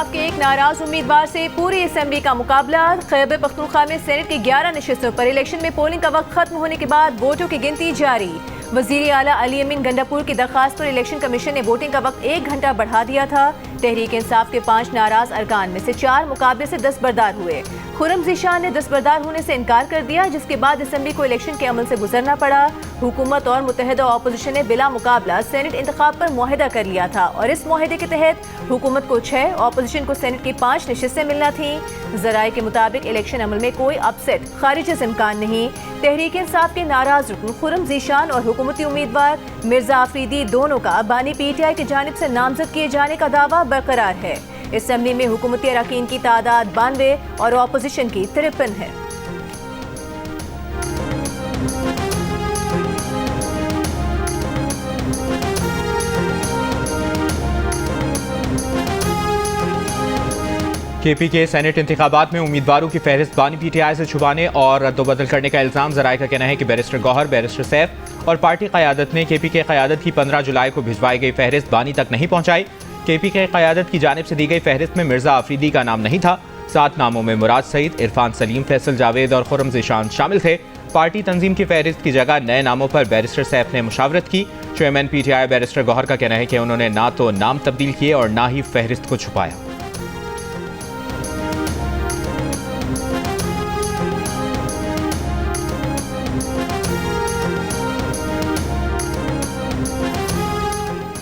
इंसाफ के एक नाराज उम्मीदवार से पूरी असेंबली का मुकाबला। खैबर पख्तूनख्वा में सेनेट की 11 नशिस्तों पर इलेक्शन में पोलिंग का वक्त खत्म होने के बाद वोटों की गिनती जारी। वजीर आला अली अमीन गंडापुर की दरखास्त पर इलेक्शन कमीशन ने वोटिंग का वक्त 1 घंटा बढ़ा दिया था। तहरीक इंसाफ के 5 नाराज अरकान में से 4 मुकाबले से दस्तबरदार हुए। खुरम ज़ीशान ने दस्तबरदार होने से इनकार कर दिया, जिसके बाद असेंबली को इलेक्शन के अमल से गुजरना पड़ा। हुकूमत और मुत्तहिदा अपोजिशन ने बिला मुकाबला सेनेट इंतखाब पर मुआहिदा कर लिया था और इस मुआहिदे के तहत हुकूमत को 6, अपोजिशन को सेनेट की 5 नशिस्तें मिलना थी। ज़राए के मुताबिक इलेक्शन अमल में कोई अपसेट खारिज से इम्कान नहीं। तहरीक इंसाफ के नाराज रुकन खुरम ज़ीशान और हुकूमती उम्मीदवार मिर्जा आफरीदी दोनों का बानी PTI की जानिब से नामजद किए जाने का दावा बरकरार है। असेंबली में हुकूमती अरकान की तादाद 92 और अपोजिशन की 53 है। KP के सेनेट इंतखाबात में उम्मीदवारों की फहरिस्त बानी PTI से छुपाने और रद्दोबदल करने का इल्जाम। ज़राए का कहना है कि बैरिस्टर गौहर, बैरिस्टर सैफ और पार्टी क़यादत ने KP के क़यादत की 15 जुलाई को भिजवाई गई फहरिस्त बानी तक नहीं पहुंचाई। KP के क़यादत की जानिब से दी गई फहरिस्त में मिर्जा आफरीदी का नाम नहीं था। 7 नामों में मुराद सईद, इरफान सलीम, फैसल जावेद और खुरम ज़ीशान शामिल थे। पार्टी तंजीम की फहरिस्त की जगह नए नामों पर बैरिस्टर सैफ ने मुशावरत की। चेयरमैन PTI बैरिस्टर गौहर का कहना है कि उन्होंने ना तो नाम तब्दील किए और ना ही फहरिस्त को छुपाया।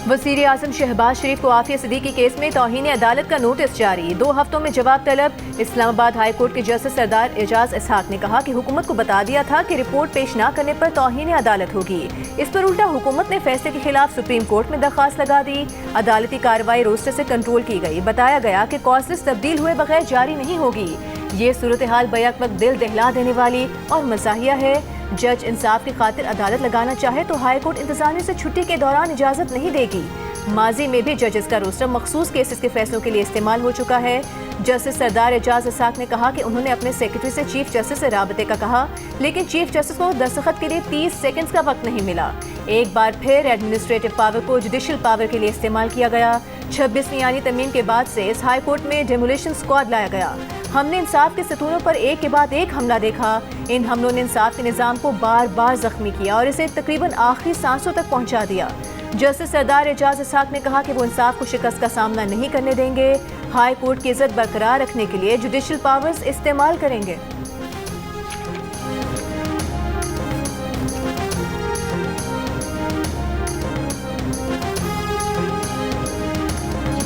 वज़ीर आज़म शहबाज शरीफ को आफिया सिद्दीकी केस में तौहीन अदालत का नोटिस जारी। 2 हफ्तों में जवाब तलब। इस्लामाबाद हाई कोर्ट के जस्टिस सरदार एजाज इसहाक ने कहा कि हुकूमत को बता दिया था कि रिपोर्ट पेश न करने पर तौहीन अदालत होगी। इस पर उल्टा हुकूमत ने फैसले के खिलाफ सुप्रीम कोर्ट में दरखास्त लगा दी। अदालती कार्रवाई रोस्टर से कंट्रोल की गई। बताया गया कि कॉज लिस्ट तब्दील हुए बगैर जारी नहीं होगी। ये सूरत हाल बैक वक्त दिल दहला देने वाली और मज़ाहिया है। जज इंसाफ की खातिर अदालत लगाना चाहे तो हाई कोर्ट इंतजामिया से छुट्टी के दौरान इजाजत नहीं देगी। माजी में भी जजेस का रोस्टर मखसूस केसेस के फैसलों के लिए इस्तेमाल हो चुका है। जस्टिस सरदार एजाज इसहाक ने कहा कि उन्होंने अपने सेक्रेटरी से चीफ जस्टिस से राबते का कहा, लेकिन चीफ जस्टिस को दस्तखत के लिए 30 सेकंड्स का वक्त नहीं मिला। एक बार फिर एडमिनिस्ट्रेटिव पावर को जुडिशल पावर के लिए इस्तेमाल किया गया। 26वीं यानी तरमीम के बाद से इस हाई कोर्ट में डेमोलिशन स्क्वाड लाया गया। हमने इंसाफ के सतूनों पर एक के बाद एक हमला देखा। इन हमलों ने इंसाफ के निज़ाम को बार बार जख्मी किया और इसे तकरीबन आखिरी सांसों तक पहुंचा दिया। जस्टिस सरदार एजाज इसहाक ने कहा कि वो इंसाफ को शिकस्त का सामना नहीं करने देंगे। हाई कोर्ट की इज्जत बरकरार रखने के लिए जुडिशल पावर्स इस्तेमाल करेंगे।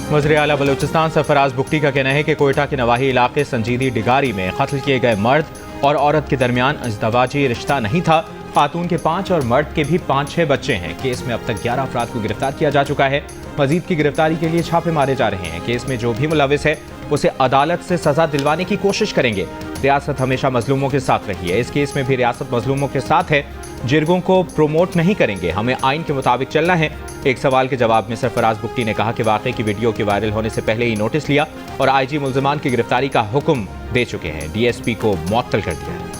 वज़ीर आला बलूचिस्तान सरफराज बुगटी का कहना है कि कोयटा के नवाही इलाके संजीदी डिगारी में कत्ल किए गए मर्द और औरत के दरमियान अजदवाजी रिश्ता नहीं था। खातून के 5 और मर्द के भी 5-6 बच्चे हैं। केस में अब तक 11 अफराद को गिरफ्तार किया जा चुका है। मजीद की गिरफ्तारी के लिए छापे मारे जा रहे हैं। केस में जो भी मुलविस है उसे अदालत से सजा दिलवाने की कोशिश करेंगे। रियासत हमेशा मजलूमों के साथ रही है। इस केस में भी रियासत मजलूमों के साथ है। जिरगों को प्रोमोट नहीं करेंगे, हमें आइन के मुताबिक चलना है। एक सवाल के जवाब में सरफराज बुगटी ने कहा कि वाकई की वीडियो के वायरल होने से पहले ही नोटिस लिया और IG मुल्ज़िमान की गिरफ्तारी का हुक्म दे चुके हैं। DSP को मुअत्तल कर दिया है।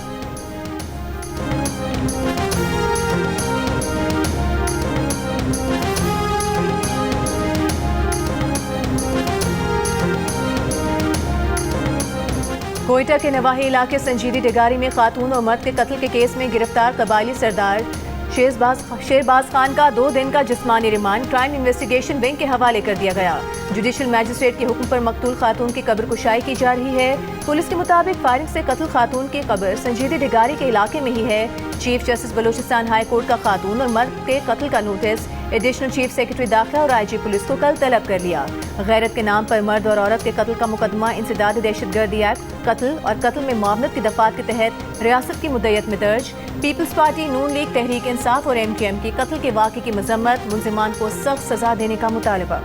कोयटा के नवाही इलाके संजीदी डिगारी में खातून और मर्द के कत्ल के केस में गिरफ्तार कबायली सरदार शेरबाज खान का 2 दिन का जिस्मानी रिमांड क्राइम इन्वेस्टिगेशन विंग के हवाले कर दिया गया। जुडिशल मैजिस्ट्रेट के हुक्म पर मकतूल खातून की कब्र कुशाई की जा रही है। पुलिस के मुताबिक फायरिंग से कत्ल खातून की कब्र संजीदी डिगारी के इलाके में ही है। Chief justice Balochistan high court का खातून और मर्द के कत्ल का नोटिस एडिशनल चीफ सेक्रेटरी दाखिला और IG पुलिस को कल तलब कर लिया। गैरत के नाम पर मर्द और औरत के कत्ल का मुकदमा इंसदाद दहशतगर्दी एक्ट, कत्ल और कत्ल में मामलत की दफात के तहत रियासत की मुद्दत में दर्ज। पीपल्स पार्टी, नून लीग, तहरीक इंसाफ और MKM की कत्ल के वाक़े की मजम्मत, मुल्ज़िमान को सख्त सजा देने का मुतालबा।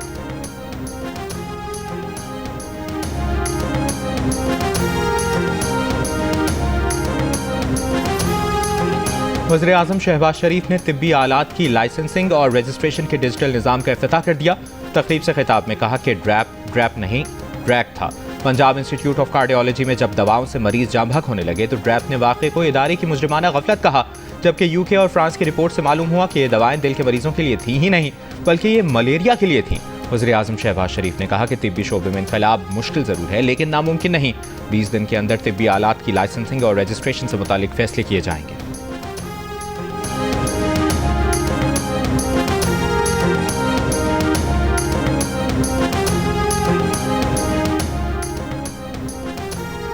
वज़ीर आज़म शहबाज शरीफ ने तिब्बी आलात की लाइसेंसिंग और रजिस्ट्रेशन के डिजिटल निज़ाम का इफ्तिताह कर दिया। तकरीब से खिताब में कहा कि ड्रैप नहीं ड्रैक था। पंजाब इंस्टीट्यूट ऑफ कार्डियोलॉजी में जब दवाओं से मरीज जाम बहक होने लगे तो ड्रैप ने वाक़े को इदारे की मुजरिमाना गफलत कहा, जबकि UK और फ्रांस की रिपोर्ट से मालूम हुआ कि ये दवाएं दिल के मरीजों के लिए थी ही नहीं बल्कि ये मलेरिया के लिए थीं। वज़ीर आज़म शहबाज शरीफ ने कहा कि तिब्बी शोबे में इनकलाब मुश्किल ज़रूर है लेकिन नामुमकिन नहीं। 20 दिन के अंदर तिब्बी आलात की लाइसेंसिंग और रजिस्ट्रेशन से मुतालिक फैसले किए जाएंगे।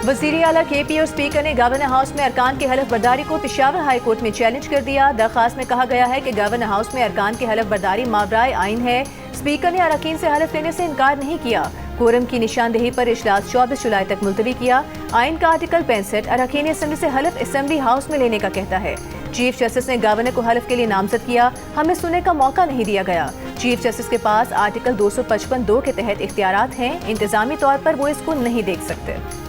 वज़ीर आला KP और स्पीकर ने गवर्नर हाउस में अरकान की हलफ बर्दारी को पेशावर हाई कोर्ट में चैलेंज कर दिया। दरख्वास्त में कहा गया है कि गवर्नर हाउस में अरकान की हलफ बर्दारी मावराए आइन है। स्पीकर ने अरकान से हलफ लेने से इनकार नहीं किया। कोरम की निशानदेही पर इजलास 24 जुलाई तक मुलतवी किया। आइन का आर्टिकल 65 अरकान असम्बली से हलफ असम्बली हाउस में लेने का कहता है। चीफ जस्टिस ने गवर्नर को हलफ के लिए नामजद किया, हमें सुनने का मौका नहीं दिया गया। चीफ जस्टिस के पास आर्टिकल 255(2) के तहत इख्तियारात हैं, इंतजामी तौर पर वो इसको नहीं देख सकते।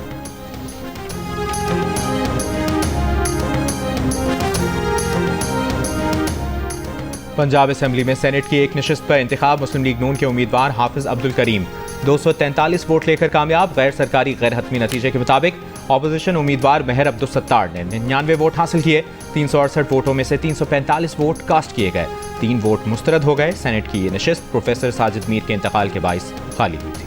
पंजाब असेंबली में सेनेट की एक नशिस्त पर इंतखाब मुस्लिम लीग नून के उम्मीदवार हाफिज अब्दुल करीम 243 वोट लेकर कामयाब। गैर सरकारी गैर हतमी नतीजे के मुताबिक ऑपोजिशन उम्मीदवार मेहर अब्दुल सत्तार ने 99 वोट हासिल किए। 368 वोटों में से 345 वोट कास्ट किए गए, 3 वोट मुस्तरद हो गए। सेनेट की ये नशिस्त प्रोफेसर साजिद मीर के इंतकाल के बाइस खाली हुई थी।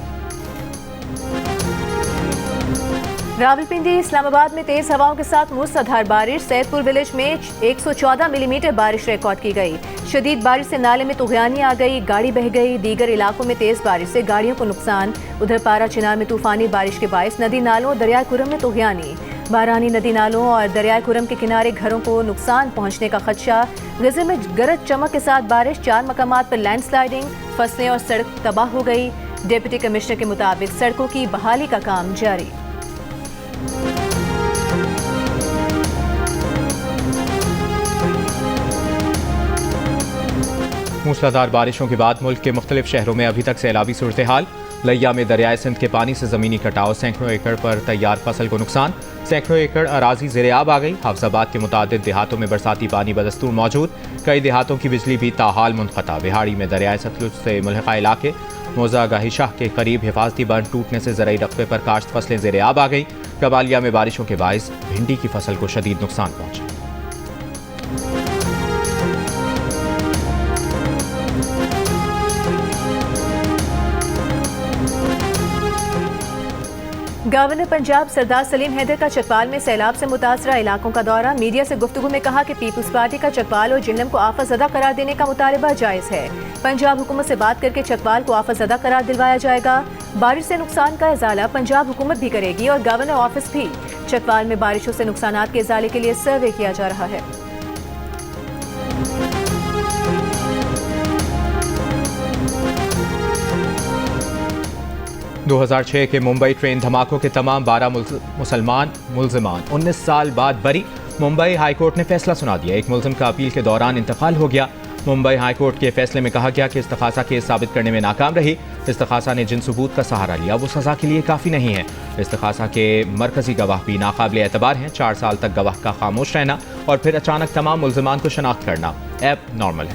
रावलपिंडी इस्लामाबाद में तेज हवाओं के साथ मूसलाधार बारिश। सैदपुर विलेज में 114 मिलीमीटर बारिश रिकॉर्ड की गई। शदीद बारिश से नाले में तुगयानी आ गई, गाड़ी बह गई। दीगर इलाकों में तेज बारिश से गाड़ियों को नुकसान। उधर पारा चिनार में तूफानी बारिश के बायस नदी नालों और दरिया कुरम में तुगयानी। बारानी नदी नालों और दरिया कुरम के किनारे घरों को नुकसान पहुंचने का खदशा। गजर में गरज चमक के साथ बारिश, 4 मकामात पर लैंडस्लाइडिंग, फसलें और सड़क तबाह हो गई। डिप्टी कमिश्नर के मुताबिक सड़कों की बहाली का काम जारी। मूसलाधार बारिशों के बाद मुल्क के मुख्तलिफ शहरों में अभी तक सैलाबी सूरत हाल। लिया में दरियाए सिंध के पानी से ज़मीनी कटाव, सैकड़ों एकड़ पर तैयार फसल को नुकसान, सैकड़ों एकड़ अराजी ज़ेर-ए-आब आ गई। हाफिजाबाद के मुतादिद देहातों में बरसाती पानी बदस्तूर मौजूद, कई देहातों की बिजली भी ताहाल मुनक़ता। बिहाड़ी में दरियाए सतलुज से मुल्हिक़ा इलाके मौजा गाही शाह के करीब हिफाजती बंद टूटने से ज़रई रकबे पर काश्त फसलें ज़ेर-ए-आब आ गई। कबालिया में बारिशों के बायस भिंडी की फसल को शदीद नुकसान पहुंचा। गवर्नर पंजाब सरदार सलीम हैदर का चकवाल में सैलाब से मुतासरा इलाकों का दौरा। मीडिया से गुफ्तगू में कहा कि पीपल्स पार्टी का चकवाल और जेहलम को आफत ज़दा करार देने का मुतालबा जायज़ है। पंजाब हुकूमत से बात करके चकवाल को आफत ज़दा करार दिलवाया जाएगा। बारिश से नुकसान का इजाला पंजाब हुकूमत भी करेगी और गवर्नर ऑफिस भी। चकवाल में बारिशों से नुकसानात के इजाले के लिए सर्वे किया जा रहा है। दो 2006 के मुंबई ट्रेन धमाकों के तमाम 12 मुसलमान मुल्जिमान 19 साल बाद बरी। मुंबई हाईकोर्ट ने फैसला सुना दिया। एक मुल्जिम का अपील के दौरान इंतकाल हो गया। मुंबई हाईकोर्ट के फैसले में कहा गया कि इस्तखासा केस साबित करने में नाकाम रही। इस्तखासा ने जिन सबूत का सहारा लिया वो सजा के लिए काफ़ी नहीं है। इस्तखासा के मरकजी गवाह भी नाकाबिल एतबार हैं। 4 साल तक गवाह का खामोश रहना और फिर अचानक तमाम मुल्जिमान को शनाख्त करना एबनॉर्मल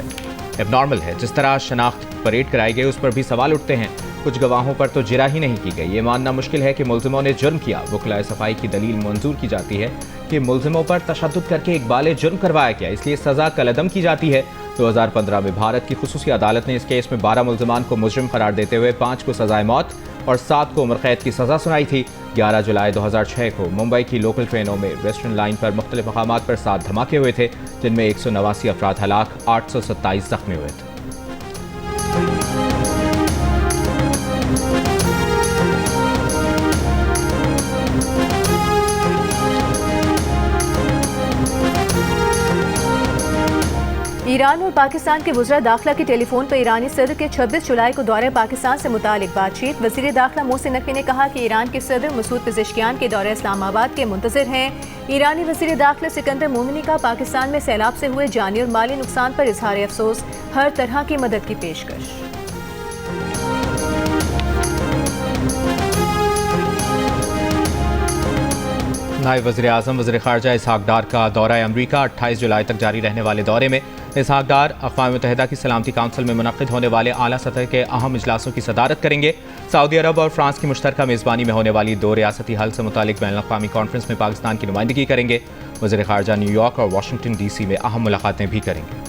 है। जिस तरह शनाख्त परेड कराई गई उस पर भी सवाल उठते हैं। कुछ गवाहों पर तो जिरा ही नहीं की गई। ये मानना मुश्किल है कि मुल्जिमों ने जुर्म किया। वकलाए सफाई की दलील मंजूर की जाती है कि मुल्जिमों पर तशद्दुद करके इकबाल जुर्म करवाया गया, इसलिए सजा कलअदम की जाती है। 2015 में भारत की खुसूसी अदालत ने इस केस में 12 मुल्जिमान को मुजरिम करार देते हुए 5 को सजाए मौत और 7 को उम्र कैद की सजा सुनाई थी। 11 जुलाई 2006 को मुंबई की लोकल ट्रेनों में वेस्टर्न लाइन पर मुख्तलिफ मकामात पर 7 धमाके हुए थे, जिनमें 189 अफराद हलाक, 827 जख्मी हुए थे। ईरान और पाकिस्तान के वज़ीर दाखिला की टेलीफोन पर ईरानी सदर के 26 जुलाई को दौरे पाकिस्तान से मुतालिक बातचीत। वज़ीर दाखिला मोहसिन नकवी ने कहा कि ईरान के सदर मसूद पेज़ेश्कियान के दौरे इस्लामाबाद के मुंतज़िर हैं। ईरानी वज़ीर दाखिला सिकंदर मोमिनी का पाकिस्तान में सैलाब से हुए जानी और माली नुकसान पर इजहार अफसोस, हर तरह की मदद की पेशकश। नायब वज़ीर आज़म वज़ीर ख़ारजा इसहाक़ डार का दौरा अमरीका 28 जुलाई तक जारी रहने वाले दौरे में इसहाक़ डार अक़वाम मुत्तहिदा की सलामती काउंसिल में मुनक़्क़िद होने वाले आला सतह के अहम इजलासों की सदारत करेंगे। सऊदी अरब और फ्रांस की मुश्तरका मेज़बानी में होने वाली 2 रियासती हल से मुतालिक बैनुल-अक़वामी कॉन्फ्रेंस में पाकिस्तान की नुमाइंदगी करेंगे। वज़ीर ख़ारजा न्यूयॉर्क और वाशिंगटन DC में अहम मुलाक़ातें भी करेंगे।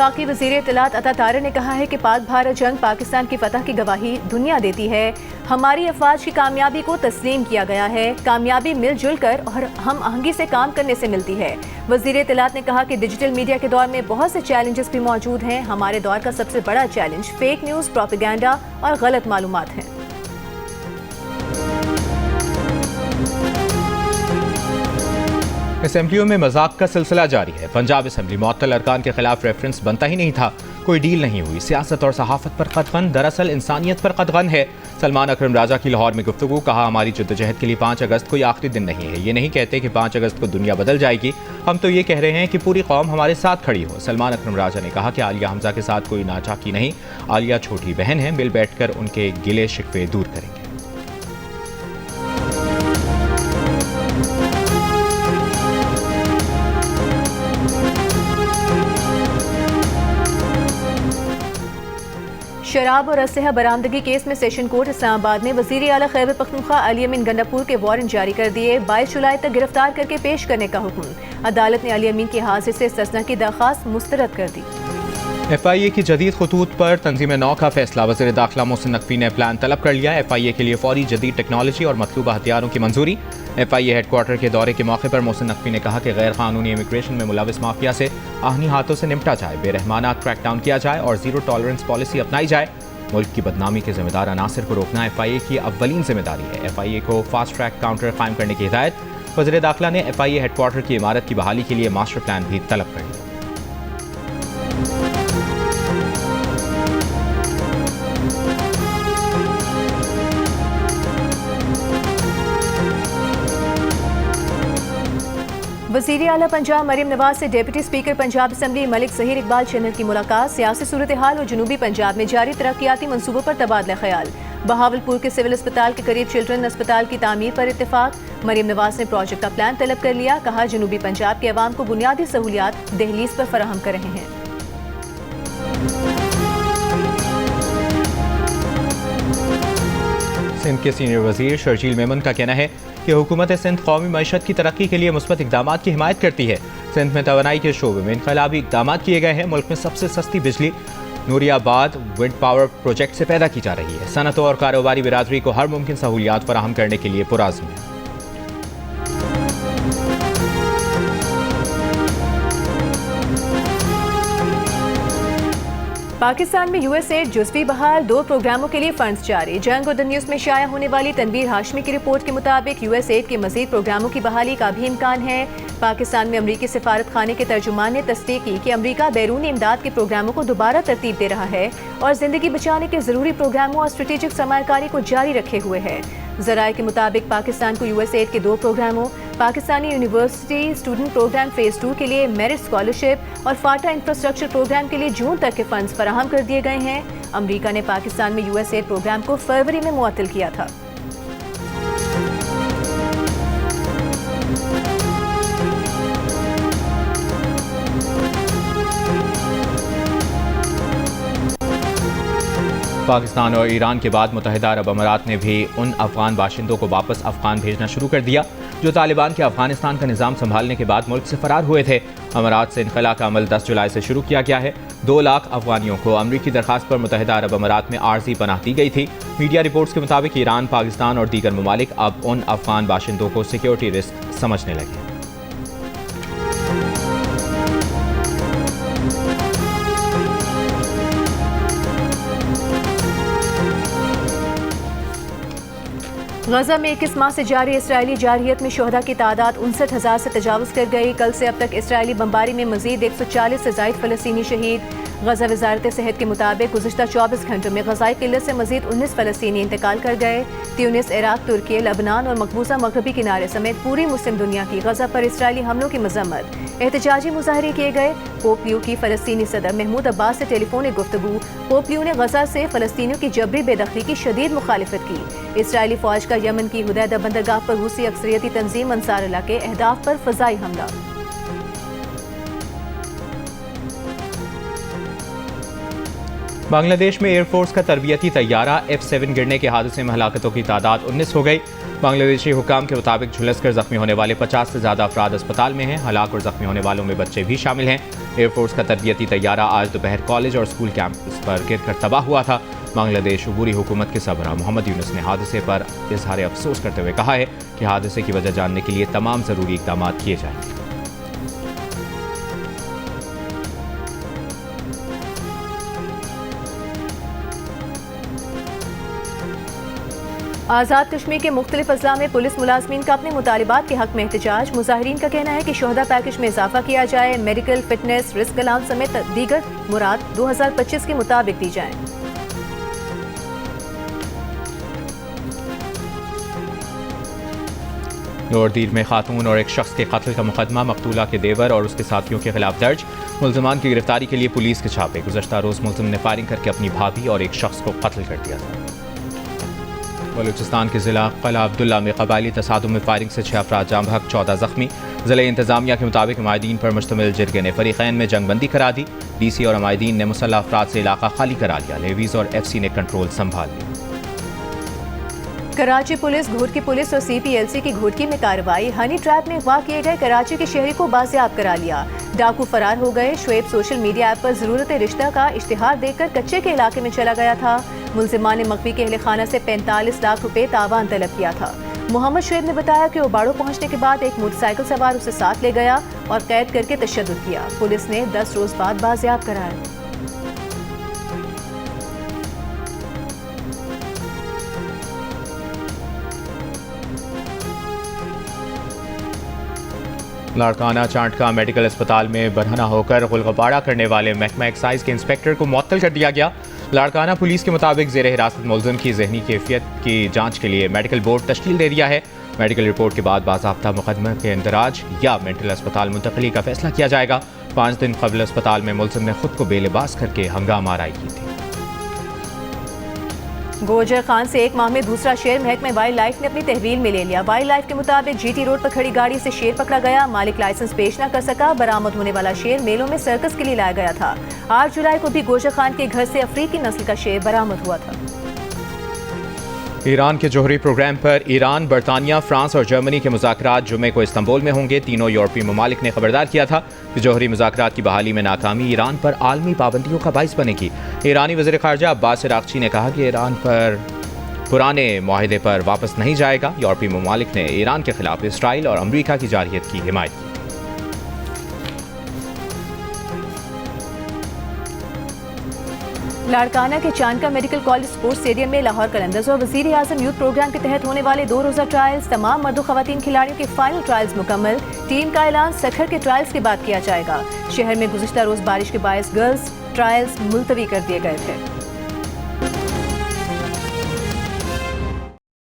वफाकी वज़ीर इत्तलात अता तारा ने कहा है कि पाक भारत जंग पाकिस्तान की फतह की गवाही दुनिया देती है। हमारी अफवाज की कामयाबी को तस्लीम किया गया है। कामयाबी मिलजुल कर और हम आहंगी से काम करने से मिलती है। वज़ीर इत्तलात ने कहा कि डिजिटल मीडिया के दौर में बहुत से चैलेंजेस भी मौजूद हैं। हमारे दौर का सबसे बड़ा चैलेंज फेक न्यूज़, प्रोपेगेंडा और गलत मालूमात हैं। असेंबलियों में मजाक का सिलसिला जारी है। पंजाब असेंबली मुअत्तल अरकान के खिलाफ रेफरेंस बनता ही नहीं था, कोई डील नहीं हुई। सियासत और सहाफत पर कदगन, दरअसल इंसानियत पर कदगन है। सलमान अकरम राजा की लाहौर में गुफ्तगू, कहा हमारी जद्दोजहद के लिए 5 अगस्त कोई आखिरी दिन नहीं है। ये नहीं कहते कि 5 अगस्त को दुनिया बदल जाएगी, हम तो ये कह रहे हैं कि पूरी कौम हमारे साथ खड़ी हो। सलमान अकरम राजा ने कहा कि आलिया हमजा के साथ कोई नाचाकी नहीं, आलिया छोटी बहन है, मिल बैठकर उनके गिले शिकवे दूर करेंगे। शराब और असलहा बरामदगी केस में सेशन कोर्ट इस्लामाबाद ने वज़ीर आला खैबर पख्तूनख्वा अली अमीन गंडापुर के वारंट जारी कर दिए। 22 जुलाई तक गिरफ्तार करके पेश करने का हुक्म। अदालत ने अली अमीन के हाजिर से इस्तिस्ना की दरख्वास्त मुस्तरद कर दी। FIA की जदीद खतूत पर तंजीम नौ का फैसला, वज़ीर दाखिला मोहसिन नकवी ने प्लान तलब कर लिया। FIA के लिए फौरी जदीद टेक्नोलॉजी और मतलूबा हथियारों की मंजूरी। FIA हेडक्वार्टर के दौरे के मौके पर मोहसिन नकवी ने कहा कि गैर कानूनी इमिग्रेशन में मुलविस माफिया से आहनी हाथों से निपटा जाए, बेरहमाना क्रैकडाउन किया जाए और जीरो टॉलरेंस पॉलिसी अपनाई जाए। मुल्क की बदनामी के जिम्मेदार अनासर को रोकना FIA की अव्वलीन जिम्मेदारी है। FIA को फास्ट ट्रैक काउंटर कायम करने की हिदायत। वज़ीर दाखिला ने FIA हेडक्वार्टर की इमारत की बहाली के लिए मास्टर प्लान भी तलब कर लिया। वज़ीर आला पंजाब मरीम नवाज से deputy speaker Punjab assembly Malik Zaheer Iqbal channel की मुलाकात। सियासी सूरत हाल और जनूबी पंजाब में जारी तरक्याती मंसूबों पर तबादला ख्याल। बहावलपुर के सिविल अस्पताल के करीब चिल्ड्रन अस्पताल की तामीर पर इत्तेफाक। मरीम नवाज ने प्रोजेक्ट का प्लान तलब कर लिया, कहा जनूबी पंजाब के अवाम को बुनियादी सहूलियात दहलीज पर फराहम कर रहे हैं। सिंध के सीनियर वजीर शर्जील मेमन का कहना है कि हुकूमत सिंध कौमी मईशत की तरक्की के लिए मुस्बत इकदाम की हिमायत करती है। सिंध में तवानाई के शोबे में इनकलाबी इकदाम किए गए हैं। मुल्क में सबसे सस्ती बिजली नूरियाबाद विंड पावर प्रोजेक्ट से पैदा की जा रही है। सनतों और कारोबारी बिरादरी को हर मुमकिन सहूलियात फराहम करने के लिए पुराज़्म है। पाकिस्तान में USAID जुज़वी बहाल, 2 प्रोग्रामों के लिए फंड्स जारी। जंग और द न्यूज़ में शाया होने वाली तनवीर हाशमी की रिपोर्ट के मुताबिक USAID के मजीद प्रोग्रामों की बहाली का भी इम्कान है। पाकिस्तान में अमरीकी सिफारत खाने के तर्जुमान ने तस्दीक की कि अमरीका बैरूनी इमदाद के प्रोग्रामों को दोबारा तरतीब दे रहा है और जिंदगी बचाने के जरूरी प्रोग्रामों और स्ट्रेटेजिक सरमायाकारी को जारी रखे हुए है। ज़राए के मुताबिक पाकिस्तान को USAID के 2 प्रोग्रामों, Pakistani university student programme phase 2 के लिए मेरिट स्कॉलरशिप और फाटा इंफ्रास्ट्रक्चर प्रोग्राम के लिए जून तक के फंड्स फराहम कर दिए गए हैं। अमरीका ने पाकिस्तान में USAID प्रोग्राम को फरवरी में मुअत्तल किया था। पाकिस्तान और ईरान के बाद मुत्तहिदा अरब अमारात ने भी उन अफगान बाशिंदों को वापस अफगान भेजना शुरू कर दिया जो तालिबान के अफगानिस्तान का निज़ाम संभालने के बाद मुल्क से फरार हुए थे। अमारात से इनखला का अमल 10 जुलाई से शुरू किया गया है। 2 लाख अफगानियों को अमरीकी दरखास्त पर मुत्तहिदा अरब अमारात में आर्जी पनाह दी गई थी। मीडिया रिपोर्ट्स के मुताबिक ईरान, पाकिस्तान और दीगर ममालिक अब उन अफगान बाशिंदों को सिक्योरिटी रिस्क समझने लगे। गजा में 21 माह से जारी इसराइली जारहियत में शोहदा की तादाद 59,000 से तजावज़ कर गई। कल से अब तक इसराइली बमबारी में मजीद 140 से ज़ायद फ़लस्तीनी शहीद। गजा वजारत सेहत के मुताबिक गुज़िश्ता 24 घंटों में गज़ाई किल्लत से मजीद 19 फ़लस्तीनी इंतकाल कर गए। ट्यूनिस, इराक, तुर्की, लबनान और मकबूजा मगरबी किनारे समेत पूरी मुस्लिम दुनिया की गजा पर इसराइली हमलों की मजम्मत। एहतजाजी मुजाहरे किए गए। पोप लियो की फ़लस्तीनी सदर महमूद अब्बास से टेलीफोनिक गुफ्तगू। पोप लियो ने गजा से फ़लस्तीनियों की जबरी बेदखली की शदीद मुखालिफत की। इसराइली फ़ौज का यमन की हुदैदा बंदरगाह पर रूसी अक्सरियती तंजीम अंसार अल्लाह के अहदाफ पर फ़ज़ाई हमला। बांग्लादेश में एयरफोर्स का तरबियती तैयारा F-7 गिरने के हादसे में हलाकतों की तादाद 19 हो गई। बांग्लादेशी हुकाम के मुताबिक झुलसकर जख्मी होने वाले 50 से ज़्यादा अफराद अस्पताल में हैं। हलाक और जख्मी होने वालों में बच्चे भी शामिल हैं। एयरफोर्स का तरबियती तैयारा आज दोपहर कॉलेज और स्कूल कैंपस पर गिरकर तबाह हुआ था। बांग्लादेश अबूरी हुकूमत के सरबराह मोहम्मद यूनुस ने हादसे पर इजहार अफसोस करते हुए कहा है कि हादसे की वजह जानने के लिए तमाम ज़रूरी इक़दाम किए जाएंगे। आज़ाद कश्मीर के मुख्तलिफ अजला में पुलिस मुलाजमीन का अपने मुतालिबात के हक में एहतजाज। मुजाहिरीन का कहना है कि शोहदा पैकेज में इजाफा किया जाए, मेडिकल, फिटनेस, रिस्क अलाउंस समेत दीगर मुराद 2025 के मुताबिक दी जाएं। लोअरदीर में खातून और एक शख्स के कत्ल का मुकदमा, मकतूला के देवर और उसके साथियों के खिलाफ दर्ज। मुल्ज़िमान की गिरफ्तारी के लिए पुलिस के छापे। गुज़श्ता रोज़ मुल्ज़िम ने फायरिंग करके अपनी भाभी और एक शख्स को कत्ल कर दिया था। बलूचिस्तान के ज़िला क़ला अब्दुल्ला में कबायली तसादुम में फायरिंग से 6 अफराद जाम बहक, 14 ज़ख्मी। ज़िले इंतज़ामिया के मुताबिक अमायदीन पर मुश्तमिल जिरगे ने फरीक़ैन में जंगबंदी करा दी। DC और अमायदीन ने मुसल्लह अफराद से इलाका खाली करा लिया। लेवीज़ और FC ने कंट्रोल संभाल लिया। कराची पुलिस, घोटकी पुलिस और CPLC की घोटकी में कार्रवाई। हनी ट्रैप में अगवा किए गए कराची के शहरी को बाजियाब करा लिया। डाकू फरार हो गए। शुएब सोशल मीडिया ऐप पर ज़रूरत रिश्ता का इश्तिहार देकर कच्चे के इलाके में चला गया था। मुल्ज़िमान ने मकवी के अहले खाना से 45 लाख रुपए तावान तलब किया था। मोहम्मद शुएब ने बताया कि ओबाड़ो पहुंचने के बाद एक मोटरसाइकिल सवार उसे साथ ले गया और कैद करके तशद्दुद किया। पुलिस ने 10 रोज बाद बाजियाब कराया। लाड़काना चांटका मेडिकल अस्पताल में बरहना होकर गुलगबाड़ा करने वाले महकमा एक्साइज के इंस्पेक्टर को मुअत्तल कर दिया गया। लाड़काना पुलिस के मुताबिक ज़ेर हिरासत मुल्ज़िम की ज़हनी कैफियत की जांच के लिए मेडिकल बोर्ड तश्कील दे दिया है। मेडिकल रिपोर्ट के बाद बाज़ाब्ता मुकदमे के इंदराज या मेंटल अस्पताल मुंतकली का फैसला किया जाएगा। 5 दिन कबल अस्पताल में मुल्ज़िम ने खुद को बेलिबास करके हंगामा आराई की थी। गोजर खान से 1 माह में दूसरा शेर महकमे वाइल्ड लाइफ ने अपनी तहवील में ले लिया। वाइल्ड लाइफ के मुताबिक GT रोड पर खड़ी गाड़ी से शेर पकड़ा गया। मालिक लाइसेंस पेश न कर सका। बरामद होने वाला शेर मेलों में सर्कस के लिए लाया गया था। 8 जुलाई को भी गोजर खान के घर से अफ्रीकी नस्ल का शेर बरामद हुआ था। ईरान के जोहरी प्रोग्राम पर ईरान, बरतानिया, फ्रांस और जर्मनी के मुज़ाकरात जुमे को इस्तांबुल में होंगे। तीनों यूरोपीय ममालिक ने खबरदार किया था कि जोहरी मुज़ाकरात की बहाली में नाकामी ईरान पर आलमी पाबंदियों का बाइस बनेगी। ईरानी वज़ीर ख़ारजा अब्बास अराग़ची ने कहा कि ईरान पर पुराने मुआहिदे पर वापस नहीं जाएगा। यूरोपीय ममालिक ने ईरान के खिलाफ इसराइल और अमरीका की जारहियत की हिमायत की। लाड़काना के चांदका मेडिकल कॉलेज स्पोर्ट्स स्टेडियम में लाहौर कलंदर्स और वज़ीर आज़म यूथ प्रोग्राम के तहत होने वाले 2 रोज़ा ट्रायल्स। तमाम मर्द और ख़वातीन खिलाड़ियों के फाइनल ट्रायल्स मुकम्मल। टीम का ऐलान सखर के ट्रायल्स के बाद किया जाएगा। शहर में गुज़िश्ता रोज़ बारिश के बायस गर्ल्स ट्रायल्स मुलतवी कर दिए गए थे।